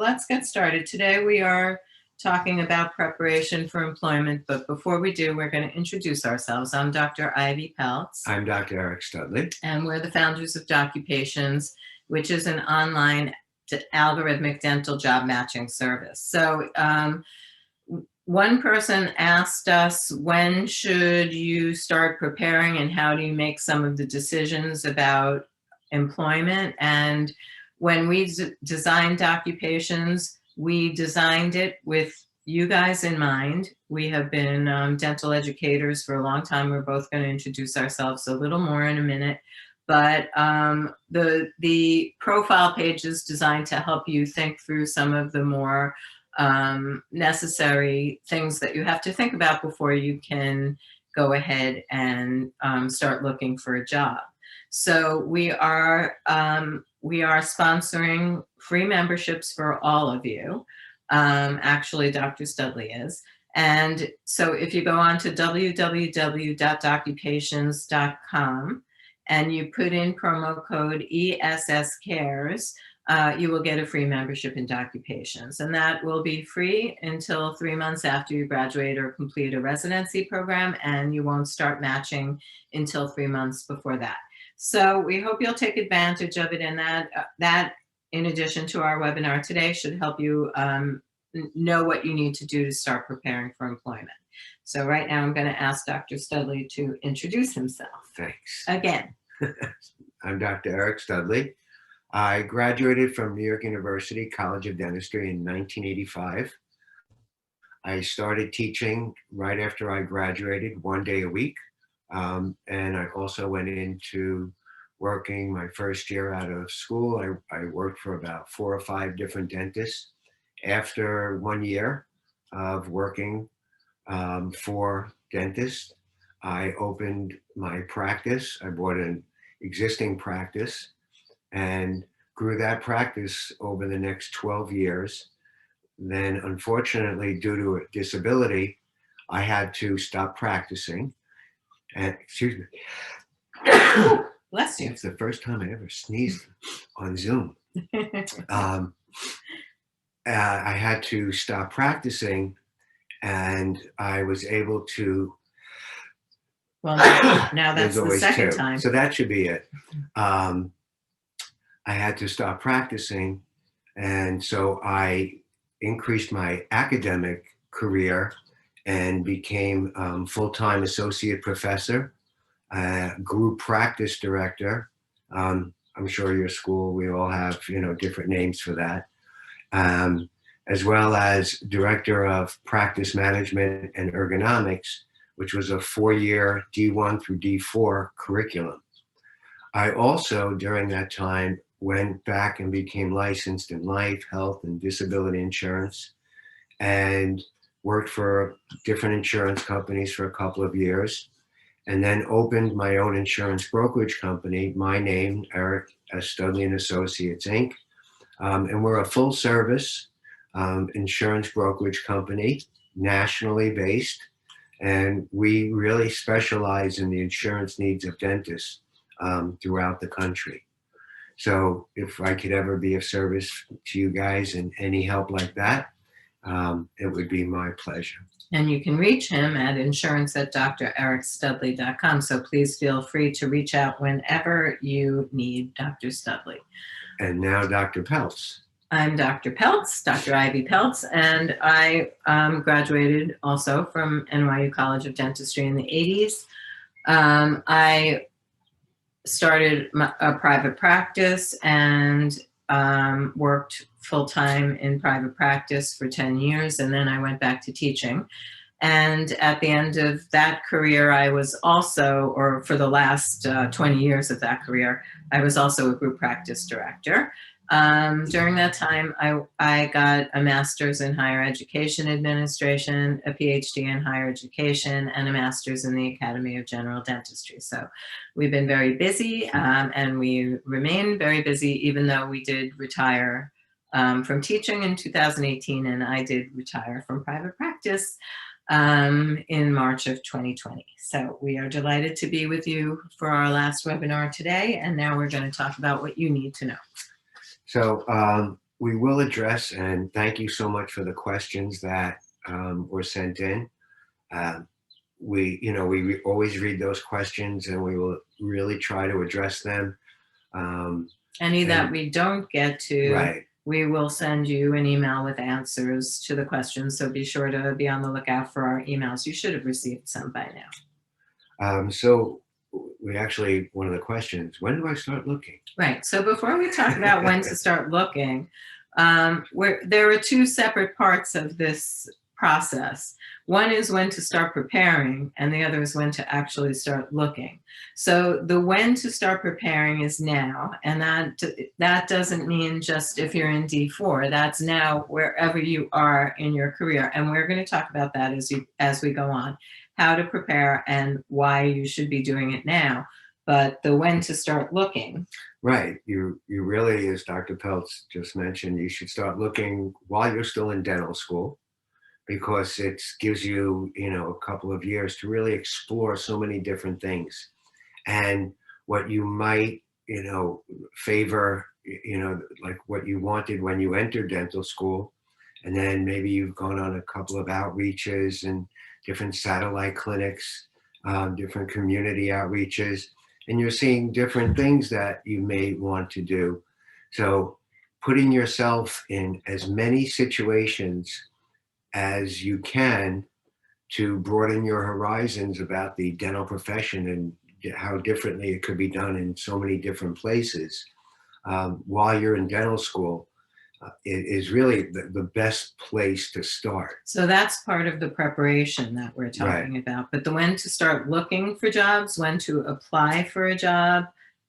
let's get started. Today we are talking about preparation for employment, but before we do, we're going to introduce ourselves. I'm Dr. Ivy Peltz. I'm Dr. Eric Studley. And we're the founders of Doccupations, which is an online algorithmic dental job matching service. So one person asked us, when should you start preparing and how do you make some of the decisions about employment? And when we designed Doccupations, we designed it with you guys in mind. We have been dental educators for a long time. We're both going to introduce ourselves a little more in a minute. But the profile page is designed to help you think through some of the more necessary things that you have to think about before you can go ahead and start looking for a job. So we are sponsoring free memberships for all of you. Actually, Dr. Studley is. And so if you go on to www.doccupations.com and you put in promo code ESSCares, you will get a free membership in Doccupations. And that will be free until 3 months after you graduate or complete a residency program, and you won't start matching until 3 months before that. So we hope you'll take advantage of it, and that in addition to our webinar today should help you know what you need to do to start preparing for employment. So right now I'm going to ask Dr. Studley to introduce himself. Thanks. Again. I'm Dr. Eric Studley. I graduated from New York University College of Dentistry in 1985. I started teaching right after I graduated, 1 day a week. And I also went into working my first year out of school. I worked for about 4 or 5 different dentists. After 1 year of working for dentists, I opened my practice. I bought an existing practice and grew that practice over the next 12 years. Then, unfortunately, due to a disability, I had to stop practicing. And excuse me. Bless you. It's the first time I ever sneezed on Zoom. I had to stop practicing, and I was able to. Well, now that's the second time. So that should be it. I had to stop practicing, and so I increased my academic career and became full-time associate professor, group practice director. I'm sure your school, we all have, different names for that. As well as director of practice management and ergonomics, which was a 4-year D1 through D4 curriculum. I also, during that time, went back and became licensed in life, health, and disability insurance, and worked for different insurance companies for a couple of years, and then opened my own insurance brokerage company, my name, Eric Studley and Associates, Inc. And we're a full service insurance brokerage company, nationally based, and we really specialize in the insurance needs of dentists throughout the country. So if I could ever be of service to you guys and any help like that, it would be my pleasure. And you can reach him at insurance@drericstudley.com. So please feel free to reach out whenever you need Dr. Studley. And now Dr. Peltz. I'm Dr. Peltz, Dr. Ivy Peltz, and I graduated also from NYU College of Dentistry in the 80s. I started a private practice and worked full-time in private practice for 10 years, and then I went back to teaching. And at the end of that career, I was also, or for the last 20 years of that career, I was also a group practice director. During that time, I got a master's in higher education administration, a PhD in higher education, and a master's in the Academy of General Dentistry. So we've been very busy, and we remain very busy, even though we did retire from teaching in 2018, and I did retire from private practice in March of 2020. So we are delighted to be with you for our last webinar today, and now we're going to talk about what you need to know. So we will address, and thank you so much for the questions that were sent in. Uh, we always read those questions, and we will really try to address them. Um, Any that and we don't get to, right. we will send you an email with answers to the questions. So be sure to be on the lookout for our emails. You should have received some by now. So we actually, one of the questions, when do I start looking? Right. So before we talk about when to start looking, there are two separate parts of this process. One is when to start preparing, and the other is when to actually start looking. So the when to start preparing is now, and that doesn't mean just if you're in D4. That's now wherever you are in your career, and we're going to talk about that as we go on, how to prepare and why you should be doing it now. But the when to start looking. Right. You really, as Dr. Peltz just mentioned, you should start looking while you're still in dental school, because it gives you, a couple of years to really explore so many different things. And what you might, favor, like what you wanted when you entered dental school. And then maybe you've gone on a couple of outreaches and different satellite clinics, different community outreaches, and you're seeing different things that you may want to do. So putting yourself in as many situations as you can to broaden your horizons about the dental profession and how differently it could be done in so many different places while you're in dental school. It is really the best place to start. So that's part of the preparation that we're talking about. But the when to start looking for jobs, when to apply for a job,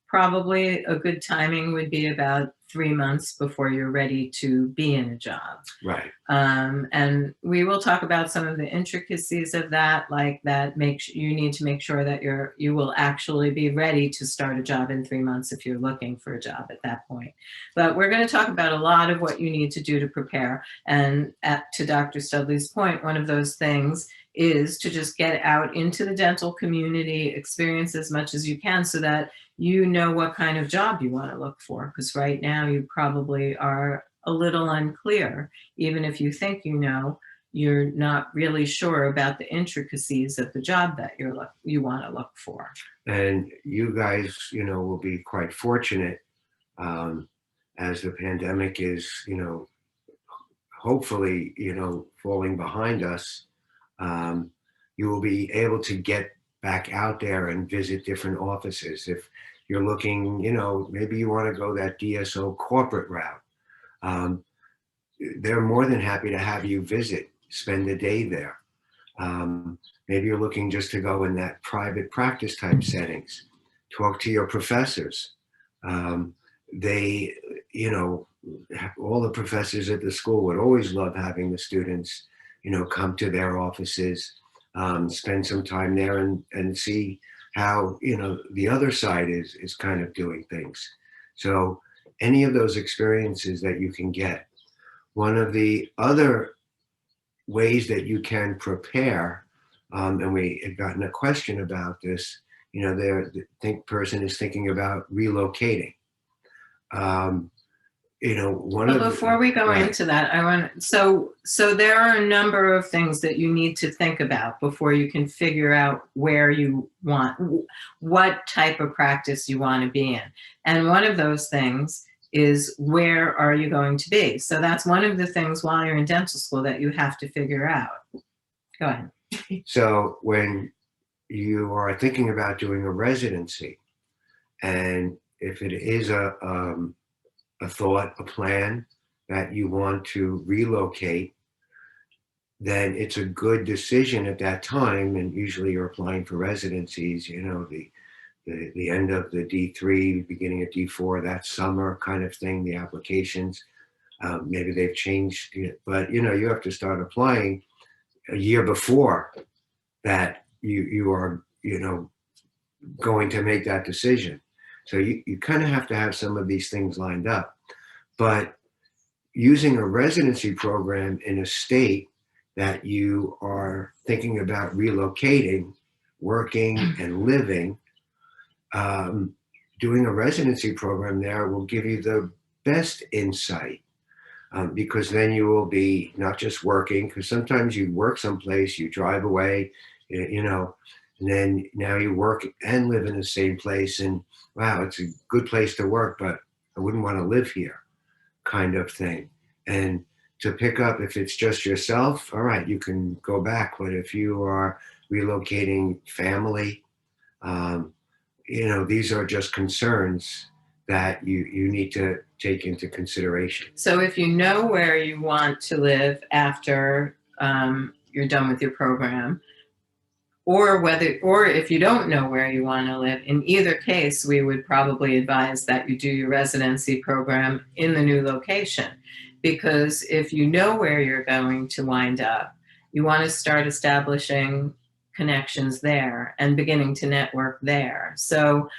probably a good timing would be about 3 months before you're ready to be in a job. Right. And we will talk about some of the intricacies of that, like that you need to make sure that you will actually be ready to start a job in 3 months if you're looking for a job at that point. But we're going to talk about a lot of what you need to do to prepare. And to Dr. Studley's point, one of those things is to just get out into the dental community, experience as much as you can so that you know what kind of job you want to look for. Because right now you probably are a little unclear. Even if you think you know, you're not really sure about the intricacies of the job that you want to look for. And you guys, will be quite fortunate as the pandemic is, hopefully, falling behind us. You will be able to get back out there and visit different offices. If you're looking, maybe you want to go that DSO corporate route. They're more than happy to have you visit, spend a day there. Maybe you're looking just to go in that private practice type settings, talk to your professors. They, all the professors at the school would always love having the students, come to their offices, spend some time there and see how, the other side is kind of doing things. So any of those experiences that you can get. One of the other ways that you can prepare, and we had gotten a question about this, person is thinking about relocating. Before we go into that, so there are a number of things that you need to think about before you can figure out what type of practice you want to be in. And one of those things is, where are you going to be? So that's one of the things while you're in dental school that you have to figure out. Go ahead. So when you are thinking about doing a residency, and if it is a thought, a plan that you want to relocate, then it's a good decision at that time. And usually you're applying for residencies, the end of the D3, beginning of D4, that summer kind of thing, the applications. Maybe they've changed, but you have to start applying a year before that you are, going to make that decision. So you kind of have to have some of these things lined up. But using a residency program in a state that you are thinking about relocating, working, and living, doing a residency program there will give you the best insight because then you will be not just working, because sometimes you work someplace, you drive away, you know, and then now you work and live in the same place, and wow, it's a good place to work, but I wouldn't want to live here, kind of thing. And to pick up, if it's just yourself, all right, you can go back. But if you are relocating family, um, these are just concerns that you need to take into consideration. So if you know where you want to live after you're done with your program, or if you don't know where you want to live, in either case, we would probably advise that you do your residency program in the new location. Because if you know where you're going to wind up, you want to start establishing connections there and beginning to network there. So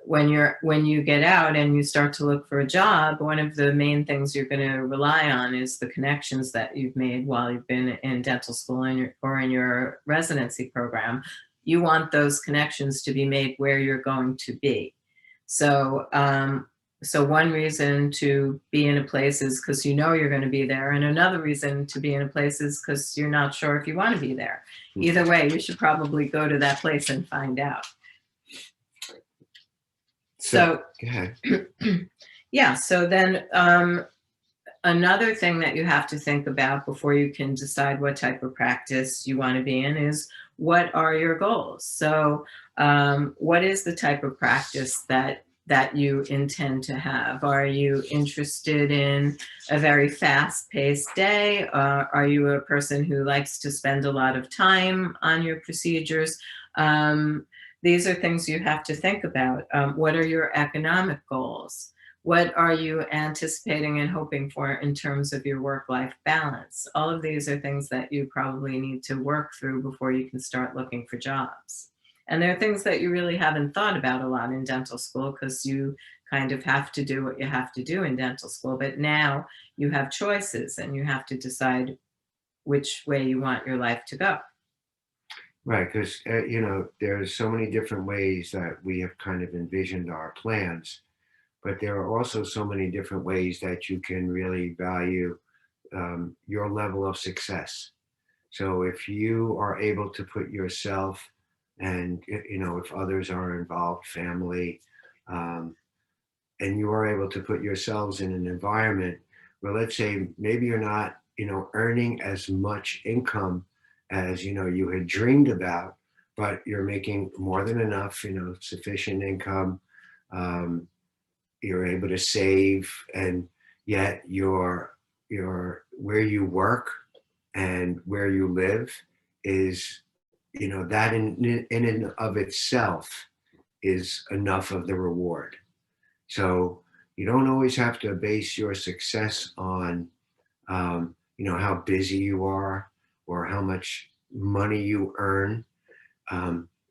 when you get out and you start to look for a job, one of the main things you're going to rely on is the connections that you've made while you've been in dental school or in your residency program. You want those connections to be made where you're going to be. So one reason to be in a place is because you know you're going to be there, and another reason to be in a place is because you're not sure if you want to be there. Either way, you should probably go to that place and find out. So Go ahead. yeah, so then another thing that you have to think about before you can decide what type of practice you want to be in is, what are your goals? So what is the type of practice that you intend to have? Are you interested in a very fast-paced day? Are you a person who likes to spend a lot of time on your procedures? These are things you have to think about. What are your economic goals? What are you anticipating and hoping for in terms of your work-life balance? All of these are things that you probably need to work through before you can start looking for jobs. And there are things that you really haven't thought about a lot in dental school, because you kind of have to do what you have to do in dental school. But now you have choices and you have to decide which way you want your life to go. Right, because there's so many different ways that we have kind of envisioned our plans, but there are also so many different ways that you can really value your level of success. So if you are able to put yourself, and if others are involved, family, and you are able to put yourselves in an environment where, let's say, maybe you're not earning as much income as you had dreamed about, but you're making more than enough, sufficient income, you're able to save, and yet your where you work and where you live is, that in and of itself is enough of the reward. So you don't always have to base your success on, how busy you are or how much money you earn.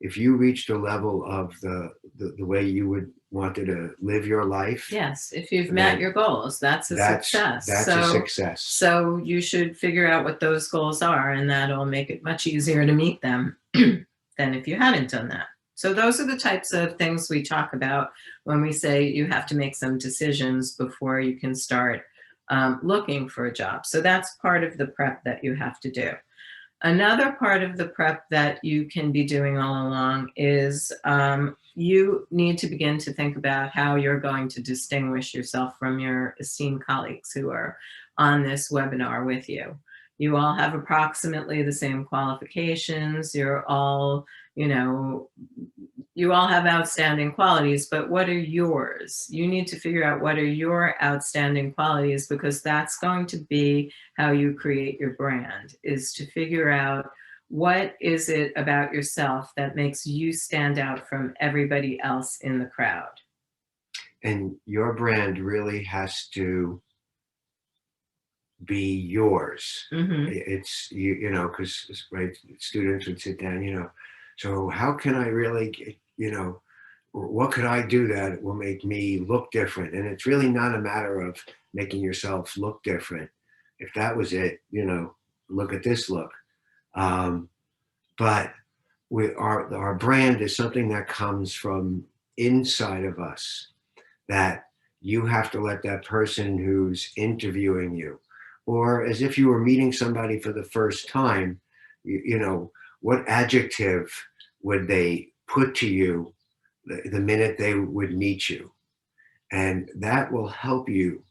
If you reach the level of the way you would wanted to live your life, yes, if you've met your goals, that's a success. That's a success. So you should figure out what those goals are, and that'll make it much easier to meet them than if you hadn't done that. So those are the types of things we talk about when we say you have to make some decisions before you can start looking for a job. So that's part of the prep that you have to do. Another part of the prep that you can be doing all along is you need to begin to think about how you're going to distinguish yourself from your esteemed colleagues who are on this webinar with you. You all have approximately the same qualifications. You're all, you all have outstanding qualities, but what are yours? You need to figure out what are your outstanding qualities, because that's going to be how you create your brand, is to figure out what is it about yourself that makes you stand out from everybody else in the crowd. And your brand really has to be yours. Mm-hmm. It's, because right, students would sit down, so how can I really get, what could I do that will make me look different? And it's really not a matter of making yourself look different. If that was it, look at this look. But our brand is something that comes from inside of us, that you have to let that person who's interviewing you, or as if you were meeting somebody for the first time, you know, what adjective would they put to you the minute they would meet you? And that will help you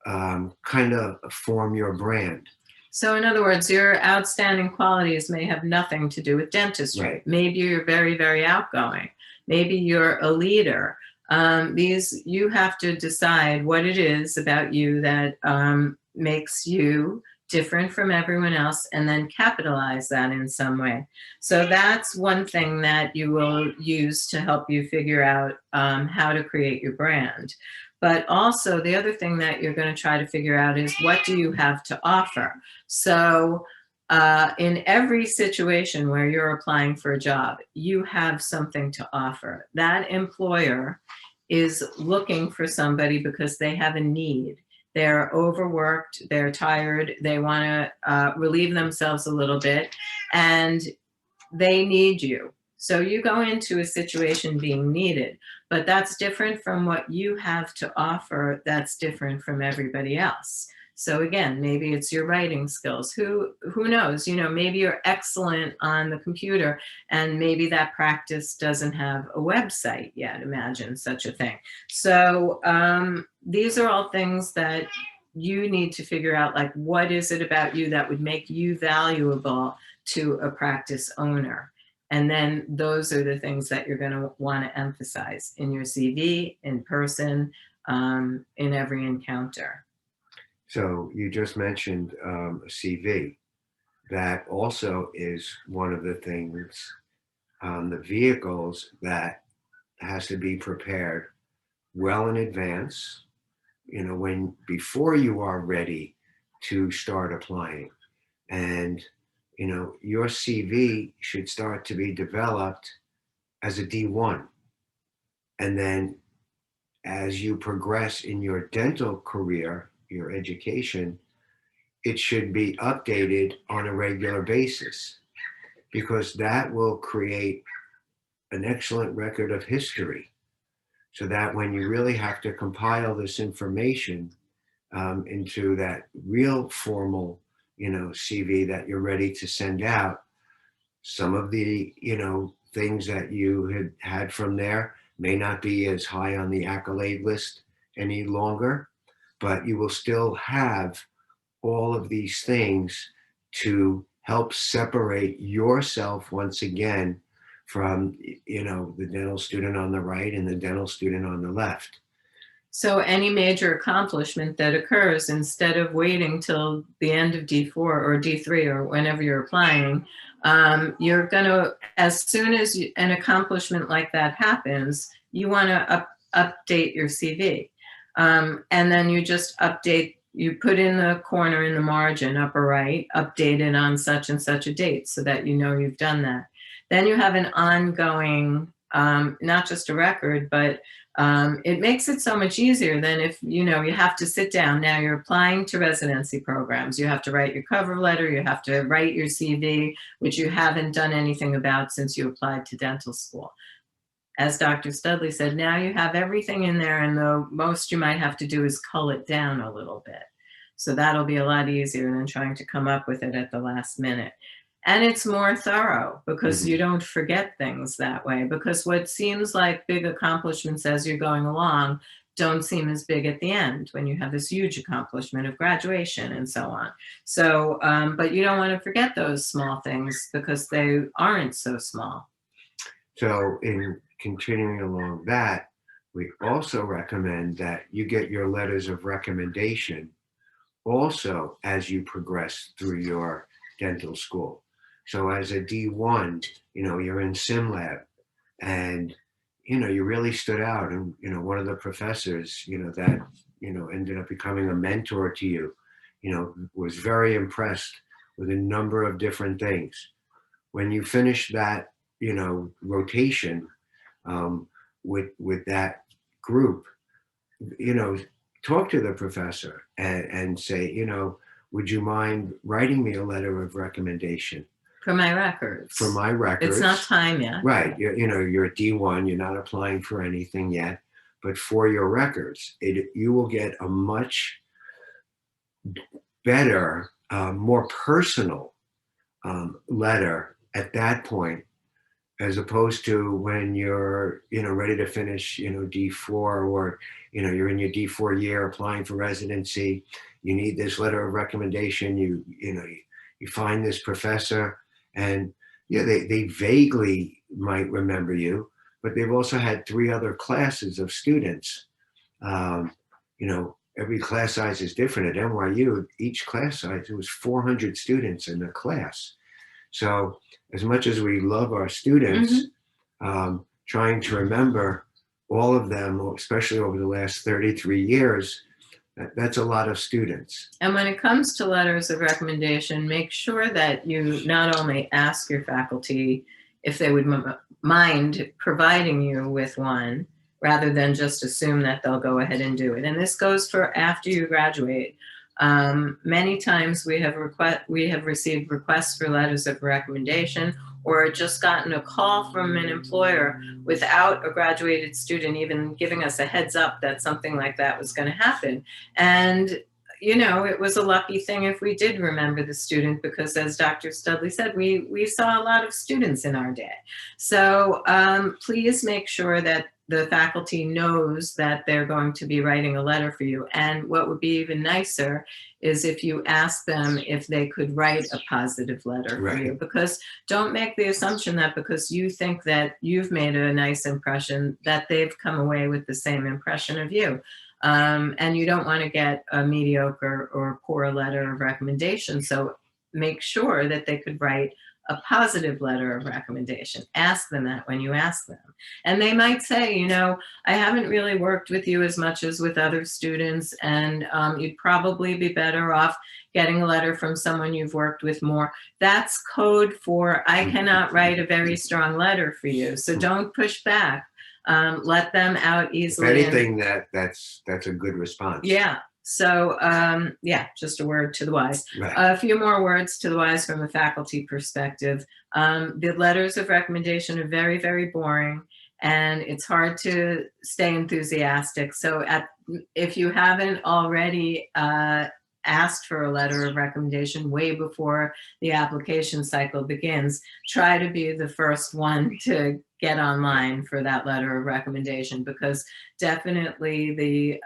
kind of form your brand. So in other words, your outstanding qualities may have nothing to do with dentistry. Right. Maybe you're very, very outgoing. Maybe you're a leader. You have to decide what it is about you that makes you different from everyone else, and then capitalize that in some way. So that's one thing that you will use to help you figure out how to create your brand. But also the other thing that you're going to try to figure out is, what do you have to offer? So in every situation where you're applying for a job, you have something to offer. That employer is looking for somebody because they have a need. They're overworked, they're tired, they want to relieve themselves a little bit, and they need you. So you go into a situation being needed, but that's different from what you have to offer. That's different from everybody else. So again, maybe it's your writing skills. Who knows? You know, maybe you're excellent on the computer, and maybe that practice doesn't have a website yet. Imagine such a thing. So these are all things that you need to figure out, like, what is it about you that would make you valuable to a practice owner? And then those are the things that you're going to want to emphasize in your CV, in person, in every encounter. So you just mentioned a CV. That also is one of the things, the vehicles that has to be prepared well in advance, you know, before you are ready to start applying. And, you know, your CV should start to be developed as a D1. And then as you progress in your dental career, your education, it should be updated on a regular basis, because that will create an excellent record of history, so that when you really have to compile this information into that real formal, you know, CV that you're ready to send out, some of the, you know, things that you had from there may not be as high on the accolade list any longer, but you will still have all of these things to help separate yourself once again from, you know, the dental student on the right and the dental student on the left. So any major accomplishment that occurs, instead of waiting till the end of D4 or D3 or whenever you're applying, you're going to, as soon as an accomplishment like that happens, you want to update your CV. And then you just update, you put in the corner in the margin, upper right, updated on such and such a date, so that you know you've done that. Then you have an ongoing, not just a record, but it makes it so much easier than if, you know, you have to sit down. Now you're applying to residency programs. You have to write your cover letter. You have to write your CV, which you haven't done anything about since you applied to dental school. As Dr. Studley said, now you have everything in there, and the most you might have to do is cull it down a little bit. So that'll be a lot easier than trying to come up with it at the last minute. And it's more thorough, because you don't forget things that way, because what seems like big accomplishments as you're going along don't seem as big at the end, when you have this huge accomplishment of graduation and so on. So, but you don't want to forget those small things, because they aren't so small. So in continuing along that, we also recommend that you get your letters of recommendation also as you progress through your dental school. So as a D1, you know, you're in SimLab, and, you know, you really stood out. And, you know, one of the professors, you know, that, you know, ended up becoming a mentor to you, you know, was very impressed with a number of different things. When you finish that, you know, rotation with that group, you know, talk to the professor and say, you know, would you mind writing me a letter of recommendation? For my records. For my records. It's not time yet. Right. You know, you're a D1, you're not applying for anything yet, but for your records. You will get a much better, more personal letter at that point, as opposed to when you're, ready to finish, D4, or, you're in your D4 year applying for residency. You need this letter of recommendation. You find this professor, and yeah, they vaguely might remember you, but they've also had 3 other classes of students. Every class size is different. At NYU, each class size, it was 400 students in the class. So as much as we love our students, trying to remember all of them, especially over the last 33 years, that's a lot of students. And when it comes to letters of recommendation, make sure that you not only ask your faculty if they would mind providing you with one, rather than just assume that they'll go ahead and do it. And this goes for after you graduate. Many times we have received requests for letters of recommendation, or just gotten a call from an employer without a graduated student even giving us a heads up that something like that was going to happen. And it was a lucky thing if we did remember the student, because as Dr. Studley said, we saw a lot of students in our day. So please make sure that the faculty knows that they're going to be writing a letter for you. And what would be even nicer is if you ask them if they could write a positive letter for you, because don't make the assumption that because you think that you've made a nice impression, that they've come away with the same impression of you. And you don't want to get a mediocre or poor letter of recommendation. So make sure that they could write a positive letter of recommendation. Ask them that when you ask them. And they might say, I haven't really worked with you as much as with other students, and you'd probably be better off getting a letter from someone you've worked with more. That's code for I cannot write a very strong letter for you. So don't push back. Let them out easily. If anything, that's a good response. Yeah. So, just a word to the wise. Right. A few more words to the wise from a faculty perspective. The letters of recommendation are very, very boring, and it's hard to stay enthusiastic. So if you haven't already asked for a letter of recommendation way before the application cycle begins, try to be the first one to get online for that letter of recommendation, because definitely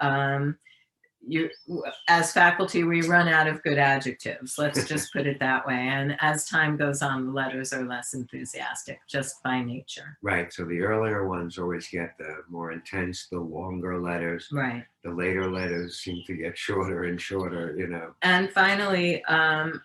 as faculty, we run out of good adjectives. Let's just put it that way. And as time goes on, the letters are less enthusiastic, just by nature. Right. So the earlier ones always get the more intense, the longer letters. Right. The later letters seem to get shorter and shorter, And finally,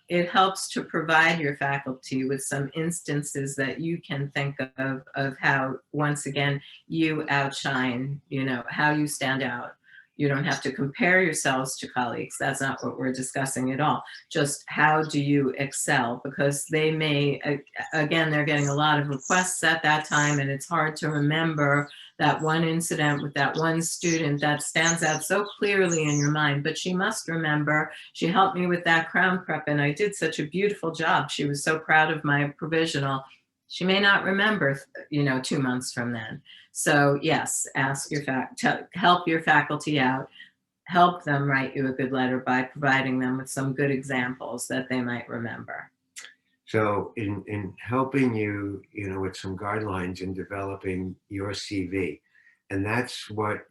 it helps to provide your faculty with some instances that you can think of how, once again, you outshine, how you stand out. You don't have to compare yourselves to colleagues. That's not what we're discussing at all. Just how do you excel? Because they may, again, they're getting a lot of requests at that time, and it's hard to remember that one incident with that one student that stands out so clearly in your mind. But she must remember, she helped me with that crown prep, and I did such a beautiful job. She was so proud of my provisional. She may not remember, 2 months from then. So yes, help your faculty out, help them write you a good letter by providing them with some good examples that they might remember. So in helping you, with some guidelines in developing your CV, and that's what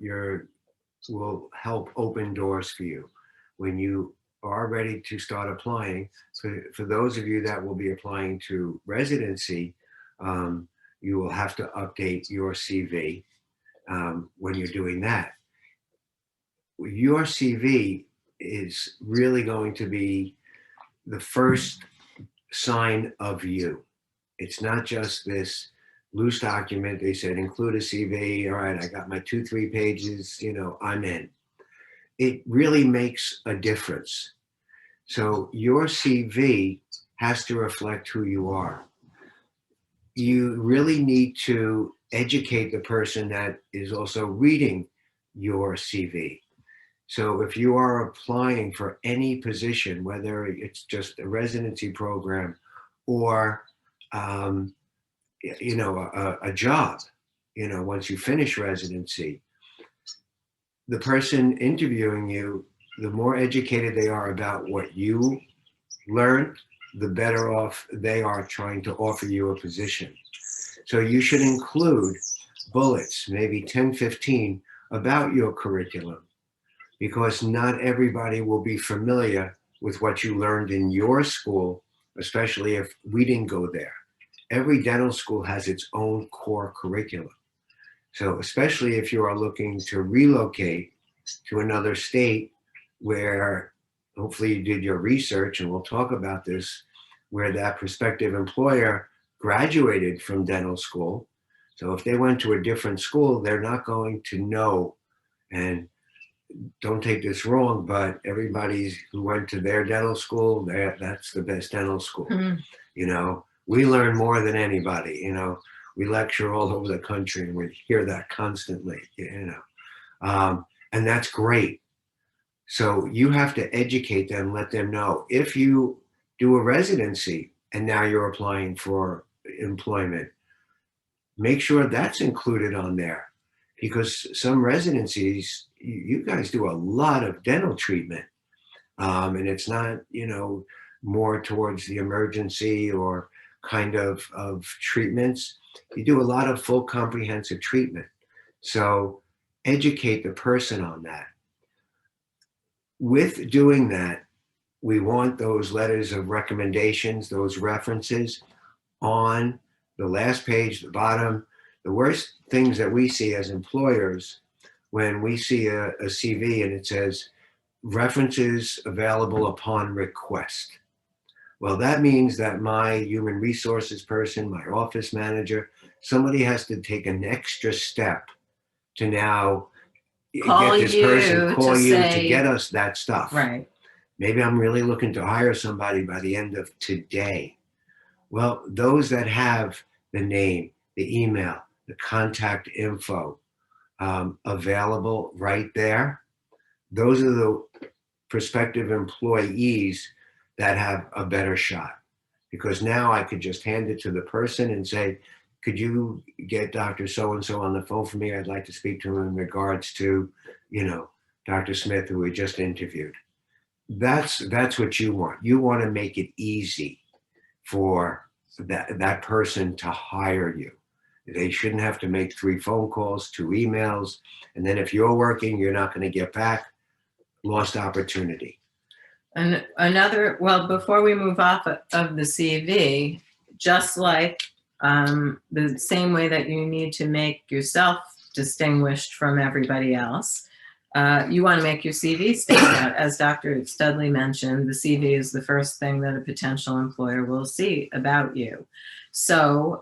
will help open doors for you when you are ready to start applying. For those of you that will be applying to residency, you will have to update your CV when you're doing that. Your CV is really going to be the first sign of you. It's not just this loose document. They said, include a CV. All right, I got my 2-3 pages, I'm in. It really makes a difference. So your CV has to reflect who you are. You really need to educate the person that is also reading your CV. So if you are applying for any position, whether it's just a residency program or, a job, once you finish residency, the person interviewing you, the more educated they are about what you learned, the better off they are trying to offer you a position. So you should include bullets, maybe 10, 15, about your curriculum, because not everybody will be familiar with what you learned in your school, especially if we didn't go there. Every dental school has its own core curriculum. So especially if you are looking to relocate to another state where hopefully you did your research, and we'll talk about this, where that prospective employer graduated from dental school. So if they went to a different school, they're not going to know, and don't take this wrong, but everybody who went to their dental school, that's the best dental school. You know, we learn more than anybody. You know, we lecture all over the country and we hear that constantly, and that's great. So you have to educate them, let them know. If you do a residency and now you're applying for employment, make sure that's included on there, because some residencies, you guys do a lot of dental treatment, and it's not, more towards the emergency or kind of treatments. You do a lot of full comprehensive treatment. So educate the person on that. With doing that, we want those letters of recommendations, those references on the last page, the bottom. The worst things that we see as employers, when we see a CV and it says references available upon request. Well, that means that my human resources person, my office manager, somebody has to take an extra step to now Call get this you person, call to you to say- get us that stuff. Right. Maybe I'm really looking to hire somebody by the end of today. Well, those that have the name, the email, the contact info available right there, those are the prospective employees that have a better shot. Because now I could just hand it to the person and say, could you get Dr. So-and-so on the phone for me? I'd like to speak to him in regards to, Dr. Smith, who we just interviewed. That's what you want. You want to make it easy for that person to hire you. They shouldn't have to make 3 phone calls, 2 emails, and then if you're working, you're not going to get back. Lost opportunity. And before we move off of the CV, just like the same way that you need to make yourself distinguished from everybody else, you want to make your CV stand out. As Dr. Studley mentioned, the CV is the first thing that a potential employer will see about you. So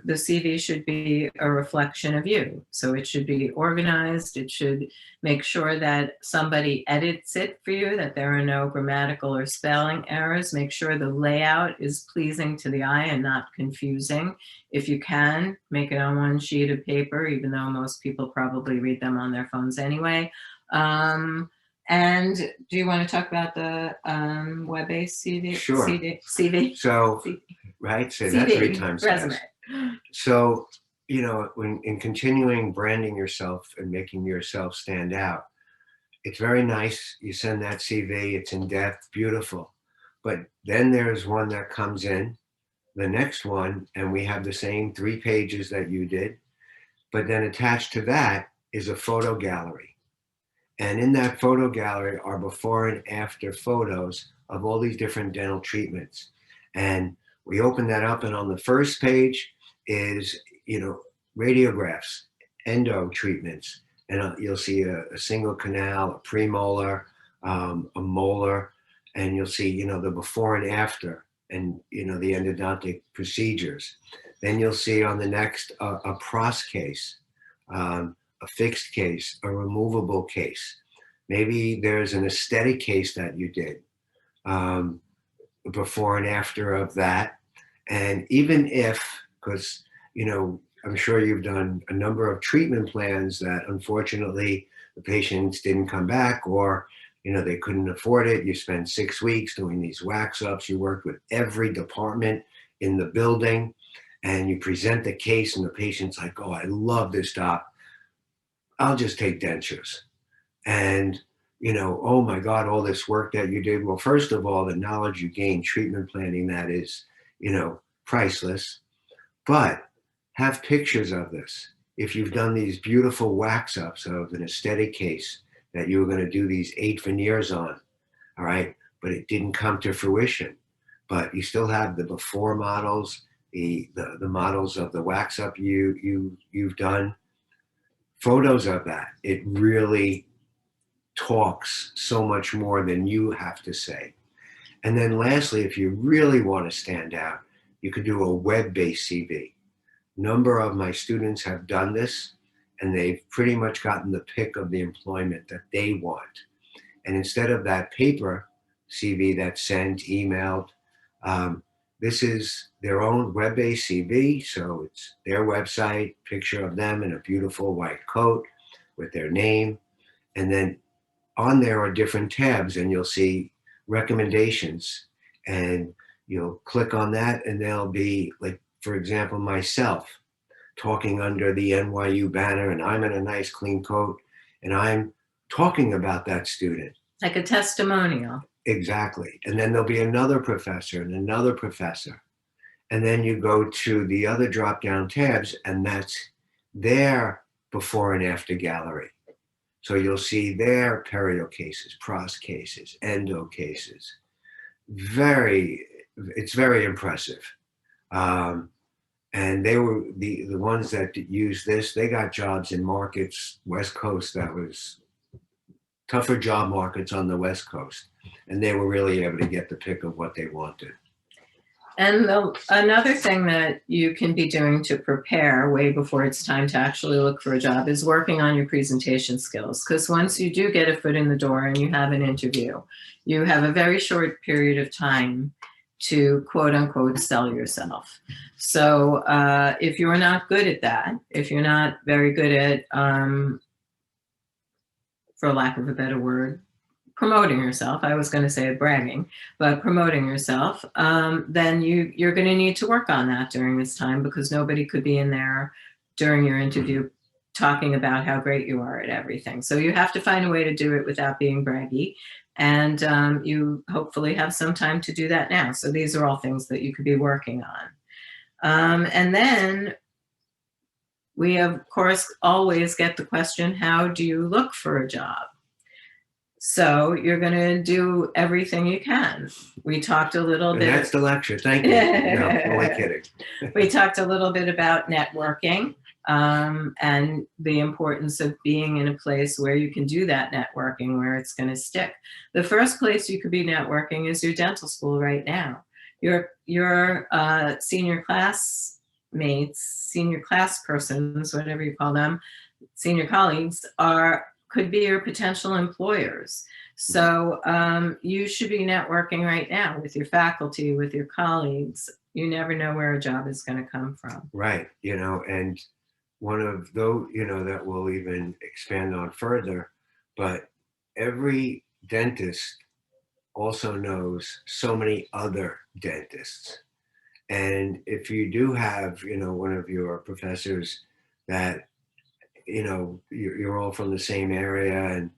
the CV should be a reflection of you. So it should be organized. It should make sure that somebody edits it for you, that there are no grammatical or spelling errors. Make sure the layout is pleasing to the eye and not confusing. If you can, make it on one sheet of paper, even though most people probably read them on their phones anyway. And do you want to talk about the web-based CV? Sure. CV? So, CV. right, say CV, that 3 times resume. fast. So, when in continuing branding yourself and making yourself stand out, it's very nice. You send that CV, it's in depth, beautiful. But then there's one that comes in, the next one, and we have the same 3 pages that you did. But then attached to that is a photo gallery. And in that photo gallery are before and after photos of all these different dental treatments. And we open that up, and on the first page is, radiographs, endo treatments. And you'll see a single canal, a premolar, a molar, and you'll see, the before and after, and, the endodontic procedures. Then you'll see on the next a pros case, a fixed case, a removable case. Maybe there's an aesthetic case that you did, before and after of that. And even if, because, I'm sure you've done a number of treatment plans that unfortunately the patients didn't come back, or, they couldn't afford it. You spent 6 weeks doing these wax ups. You worked with every department in the building, and you present the case and the patient's like, oh, I love this doc. I'll just take dentures. And, oh my God, all this work that you did. Well, first of all, the knowledge you gain, treatment planning, that is, priceless. But have pictures of this. If you've done these beautiful wax ups of an aesthetic case that you were going to do these 8 veneers on, all right, but it didn't come to fruition. But you still have the before models, the models of the wax up you've done, photos of that. It really talks so much more than you have to say. And then lastly, if you really want to stand out, you could do a web-based CV. Number of my students have done this, and they've pretty much gotten the pick of the employment that they want. And instead of that paper CV that's sent, emailed, this is their own web-based CV. So it's their website, picture of them in a beautiful white coat with their name. And then on there are different tabs, and you'll see recommendations. And you'll click on that, and there'll be, like, for example, myself talking under the NYU banner, and I'm in a nice clean coat, and I'm talking about that student. Like a testimonial. Exactly. And then there'll be another professor and another professor. And then you go to the other drop-down tabs, and that's their before and after gallery. So you'll see their perio cases, pros cases, endo cases. It's very impressive. And they were the ones that used this, they got jobs in markets, West Coast, that was tougher job markets on the West Coast. And they were really able to get the pick of what they wanted. And another thing that you can be doing to prepare way before it's time to actually look for a job is working on your presentation skills. Because once you do get a foot in the door and you have an interview, you have a very short period of time to quote unquote sell yourself. So if you're not good at that, if you're not very good at, for lack of a better word, promoting yourself, I was going to say bragging, but promoting yourself, then you're going to need to work on that during this time, because nobody could be in there during your interview talking about how great you are at everything. So you have to find a way to do it without being braggy. And you hopefully have some time to do that now. So these are all things that you could be working on. And then we, of course, always get the question, how do you look for a job? So you're going to do everything you can. We talked a little bit. That's the lecture. Thank you. No, only kidding. We talked a little bit about networking and the importance of being in a place where you can do that networking, where it's going to stick. The first place you could be networking is your dental school right now. Your senior classmates, senior class persons, whatever you call them, senior colleagues could be your potential employers. So you should be networking right now with your faculty, with your colleagues. You never know where a job is going to come from. Right. And one of those, that we'll even expand on further, but every dentist also knows so many other dentists. And if you do have, one of your professors that you're all from the same area, and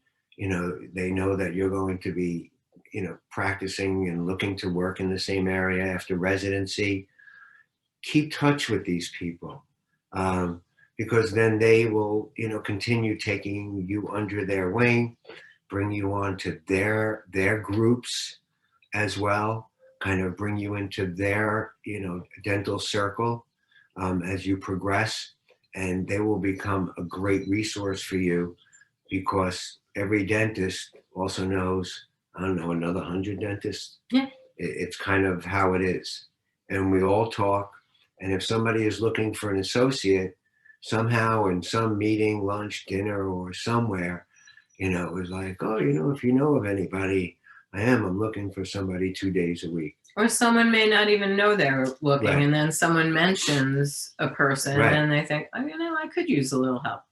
they know that you're going to be practicing and looking to work in the same area after residency, keep touch with these people, because then they will continue taking you under their wing, bring you on to their groups as well, kind of bring you into their dental circle as you progress. And they will become a great resource for you, because every dentist also knows, I don't know, another 100 dentists. Yeah. It's kind of how it is. And we all talk. And if somebody is looking for an associate, somehow in some meeting, lunch, dinner, or somewhere, it was like, oh, if you know of anybody, I'm looking for somebody 2 days a week. Or someone may not even know they're looking, Right. And then someone mentions a person, Right. And they think, oh, I could use a little help.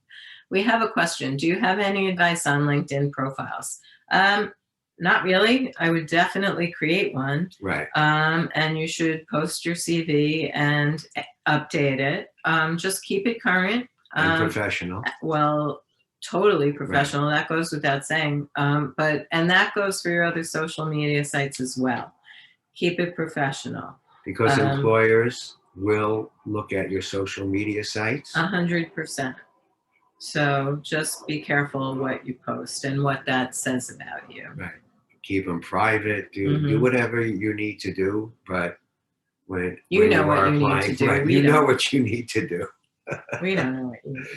We have a question. Do you have any advice on LinkedIn profiles? Not really. I would definitely create one. Right. And you should post your CV and update it. Just keep it current. And professional. Well, totally professional. That goes without saying. And that goes for your other social media sites as well. Keep it professional. Because employers will look at your social media sites. 100%. So just be careful what you post and what that says about you. Right. Keep them private. Do whatever you need to do, but when you are what you applying, need to do, right, you know what you need to do. We don't know what you need to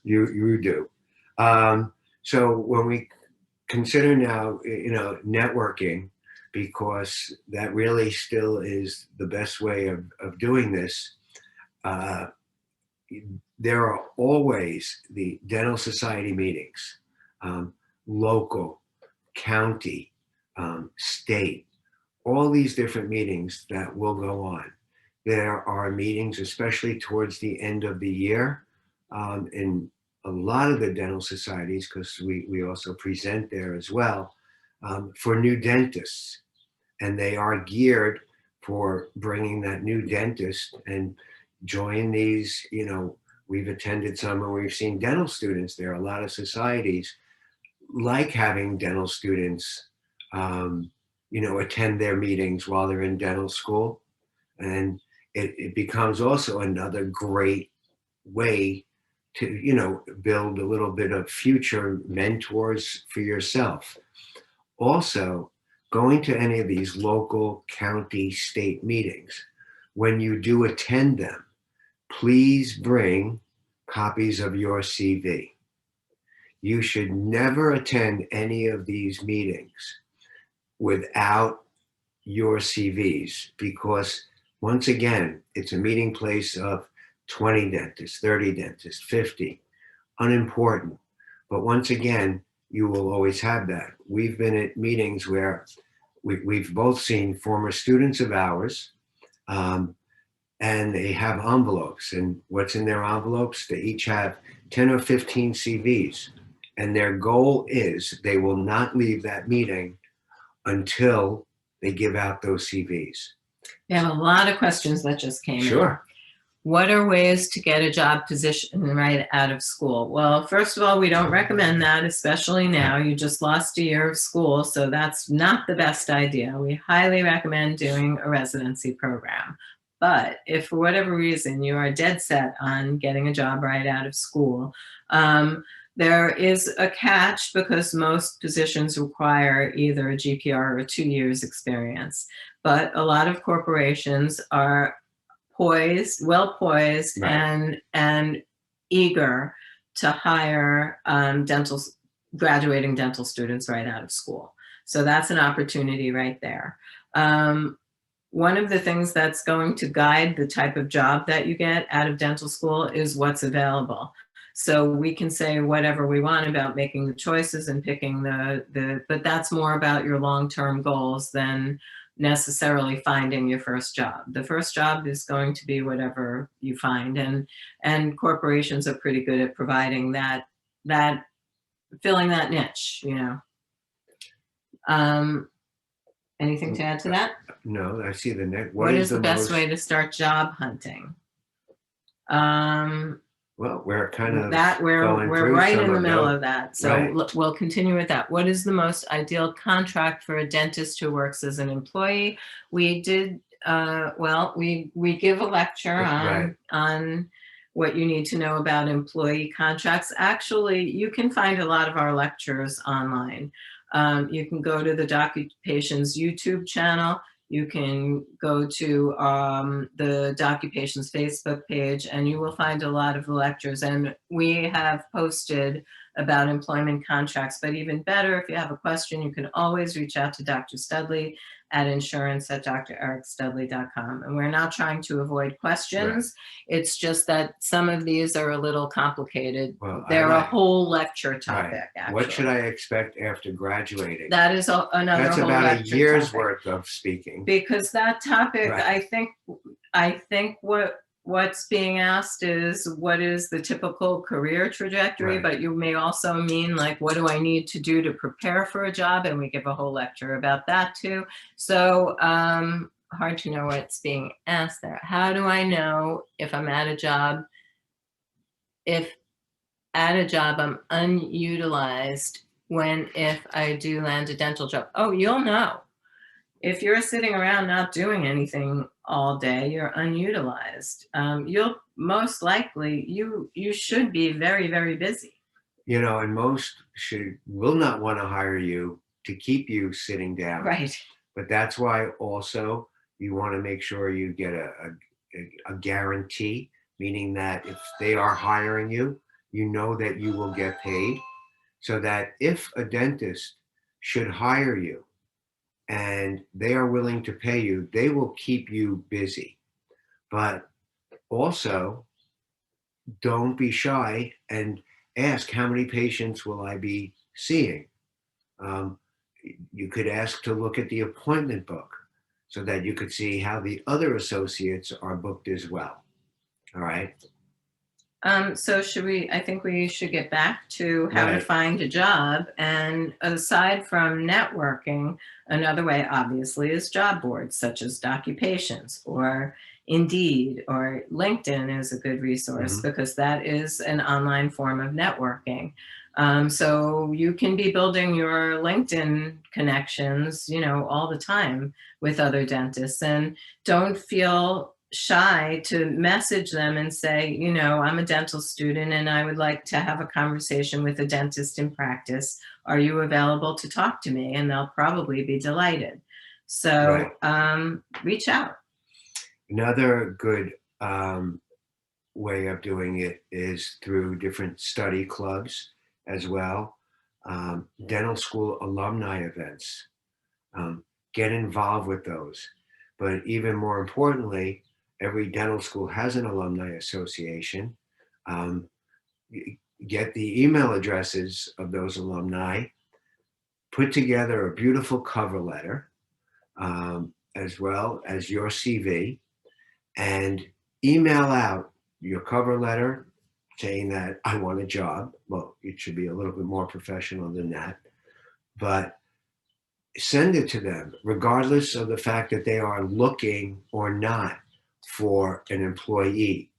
do. You do. So when we consider now, networking, because that really still is the best way of doing this. There are always the dental society meetings, local, county, state, all these different meetings that will go on. There are meetings, especially towards the end of the year, in a lot of the dental societies, because we also present there as well, for new dentists. And they are geared for bringing that new dentist and join these, we've attended some and we've seen dental students there. A lot of societies like having dental students, attend their meetings while they're in dental school. And it becomes also another great way to, build a little bit of future mentors for yourself. Also, going to any of these local, county, state meetings, when you do attend them, please bring copies of your CV. You should never attend any of these meetings without your CVs, because once again, it's a meeting place of 20 dentists, 30 dentists, 50, unimportant. But once again, you will always have that. We've been at meetings where we've both seen former students of ours, and they have envelopes, and what's in their envelopes? They each have 10 or 15 CVs, and their goal is they will not leave that meeting until they give out those CVs. We have a lot of questions that just came in. Sure. What are ways to get a job position right out of school? Well, first of all, we don't recommend that, especially now. You just lost a year of school, so that's not the best idea. We highly recommend doing a residency program. But if for whatever reason you are dead set on getting a job right out of school, there is a catch, because most positions require either a GPR or 2 years experience. But a lot of corporations are well poised, right, and eager to hire graduating dental students right out of school. So that's an opportunity right there. One of the things that's going to guide the type of job that you get out of dental school is what's available. So we can say whatever we want about making the choices and picking but that's more about your long-term goals than necessarily finding your first job. The first job is going to be whatever you find, and corporations are pretty good at providing that filling that niche, Anything to add to that? No, I see the next. What is the best way to start job hunting? Well, we're kind of we're right in the middle of that. So we'll continue with that. What is the most ideal contract for a dentist who works as an employee? We did, we give a lecture on what you need to know about employee contracts. Actually, you can find a lot of our lectures online. You can go to the Doccupations YouTube channel. You can go to the Doccupations Facebook page, and you will find a lot of the lectures. And we have posted about employment contracts, but even better, if you have a question, you can always reach out to Dr. Studley at insurance@drericstudley.com. And we're not trying to avoid questions. Right. It's just that some of these are a little complicated. Well, they're a whole lecture topic. Actually. What should I expect after graduating? That is another. That's whole about a year's topic. Worth of speaking. Because that topic, I think what's being asked is, what is the typical career trajectory? But you may also mean, like, what do I need to do to prepare for a job? And we give a whole lecture about that too. So hard to know what's being asked there. How do I know if I'm at a job, if at a job I'm unutilized if I do land a dental job? Oh, you'll know. If you're sitting around not doing anything all day, you're unutilized. You'll most likely, you should be very, very busy. And most will not want to hire you to keep you sitting down. Right. But that's why also you want to make sure you get a guarantee, meaning that if they are hiring you, you know that you will get paid, so that if a dentist should hire you and they are willing to pay you, they will keep you busy. But also, don't be shy and ask, how many patients will I be seeing? Um, you could ask to look at the appointment book so that you could see how the other associates are booked as well. All right. So I think we should get back to how to Right. find a job. And aside from networking, another way obviously is job boards such as Doccupations or Indeed, or LinkedIn is a good resource Mhm. because that is an online form of networking. So you can be building your LinkedIn connections, all the time with other dentists, and don't feel shy to message them and say, I'm a dental student and I would like to have a conversation with a dentist in practice. Are you available to talk to me? And they'll probably be delighted. Right. So reach out. Another good way of doing it is through different study clubs as well, dental school alumni events. Get involved with those. But even more importantly, every dental school has an alumni association. Um, get the email addresses of those alumni, put together a beautiful cover letter, as well as your CV, and email out your cover letter saying that I want a job. Well, it should be a little bit more professional than that, but send it to them, regardless of the fact that they are looking or not for an employee.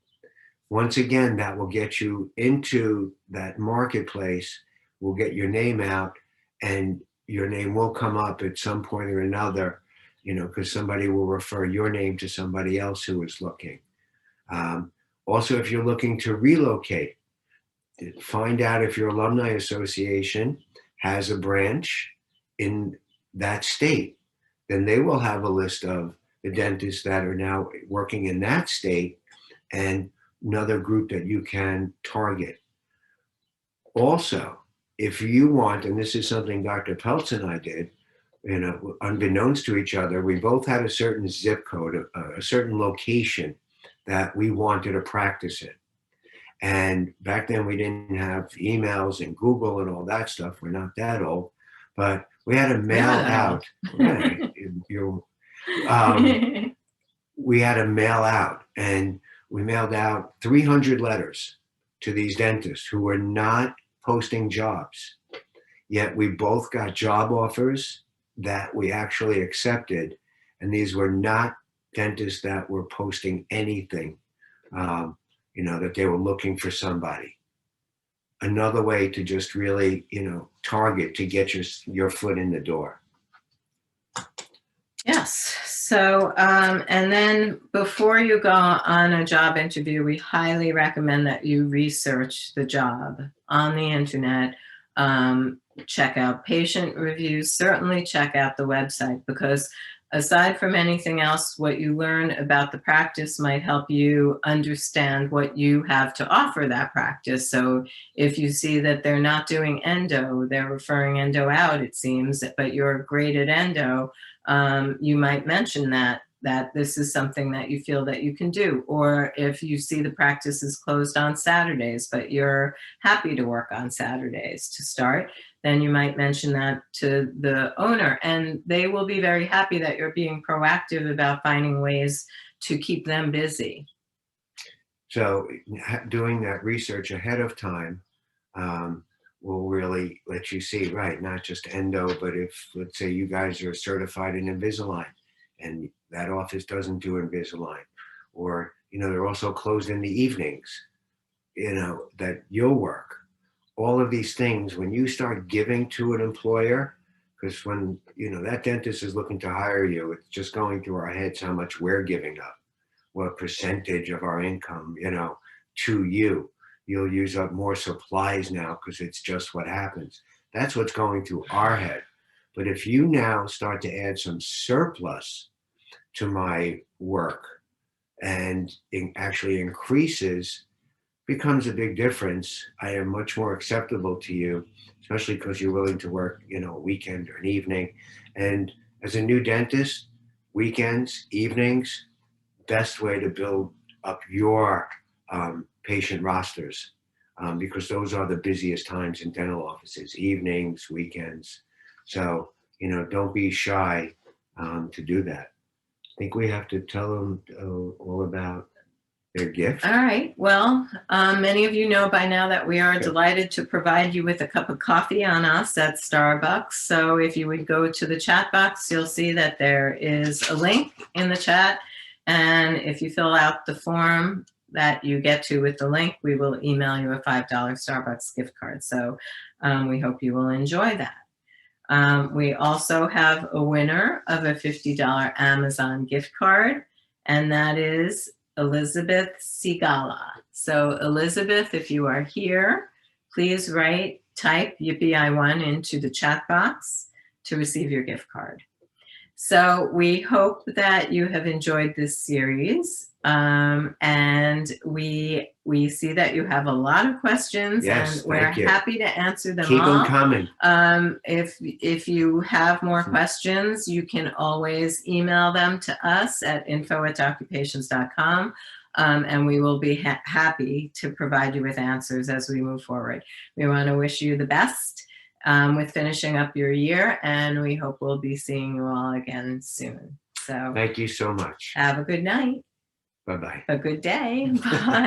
Once again, that will get you into that marketplace, will get your name out, and your name will come up at some point or another, because somebody will refer your name to somebody else who is looking. Also, if you're looking to relocate, find out if your alumni association has a branch in that state. Then they will have a list of the dentists that are now working in that state and another group that you can target. Also, if you want, and this is something Dr. Peltz and I did, unbeknownst to each other, we both had a certain zip code, a certain location that we wanted to practice in. And back then we didn't have emails and Google and all that stuff. We're not that old, but we had to mail out. Right, we had to mail out, and we mailed out 300 letters to these dentists who were not posting jobs. Yet we both got job offers that we actually accepted. And these were not dentists that were posting anything, that they were looking for somebody. Another way to just really, target to get your foot in the door. Yes. So, and then before you go on a job interview, we highly recommend that you research the job on the internet. Check out patient reviews, certainly check out the website, because aside from anything else, what you learn about the practice might help you understand what you have to offer that practice. So if you see that they're not doing endo, they're referring endo out, it seems, but you're great at endo, you might mention that this is something that you feel that you can do. Or if you see the practice is closed on Saturdays, but you're happy to work on Saturdays to start, then you might mention that to the owner, and they will be very happy that you're being proactive about finding ways to keep them busy. So doing that research ahead of time will really let you see, right, not just endo, but if, let's say, you guys are certified in Invisalign and that office doesn't do Invisalign, or, they're also closed in the evenings, that you'll work. all of these things, when you start giving to an employer, because when, that dentist is looking to hire you, it's just going through our heads how much we're giving up, what percentage of our income, to you. You'll use up more supplies now because it's just what happens. That's what's going through our head. But if you now start to add some surplus to my work and it actually increases, becomes a big difference. I am much more acceptable to you, especially because you're willing to work, a weekend or an evening. And as a new dentist, weekends, evenings, best way to build up your patient rosters, because those are the busiest times in dental offices, evenings, weekends. So, don't be shy to do that. I think we have to tell them all about their gift. All right. Well, many of you know by now that we are delighted to provide you with a cup of coffee on us at Starbucks. So if you would go to the chat box, you'll see that there is a link in the chat. And if you fill out the form that you get to with the link, we will email you a $5 Starbucks gift card. So we hope you will enjoy that. We also have a winner of a $50 Amazon gift card, and that is Elizabeth Sigala. So Elizabeth, if you are here, please type Yippee I won into the chat box to receive your gift card. So we hope that you have enjoyed this series, and we see that you have a lot of questions, yes, and we're happy to answer them all. Keep them coming. If you have more questions, you can always email them to us at info@doccupations.com, and we will be happy to provide you with answers as we move forward. We want to wish you the best with finishing up your year, and we hope we'll be seeing you all again soon. So thank you so much. Have a good night. Bye-bye. A good day. Bye.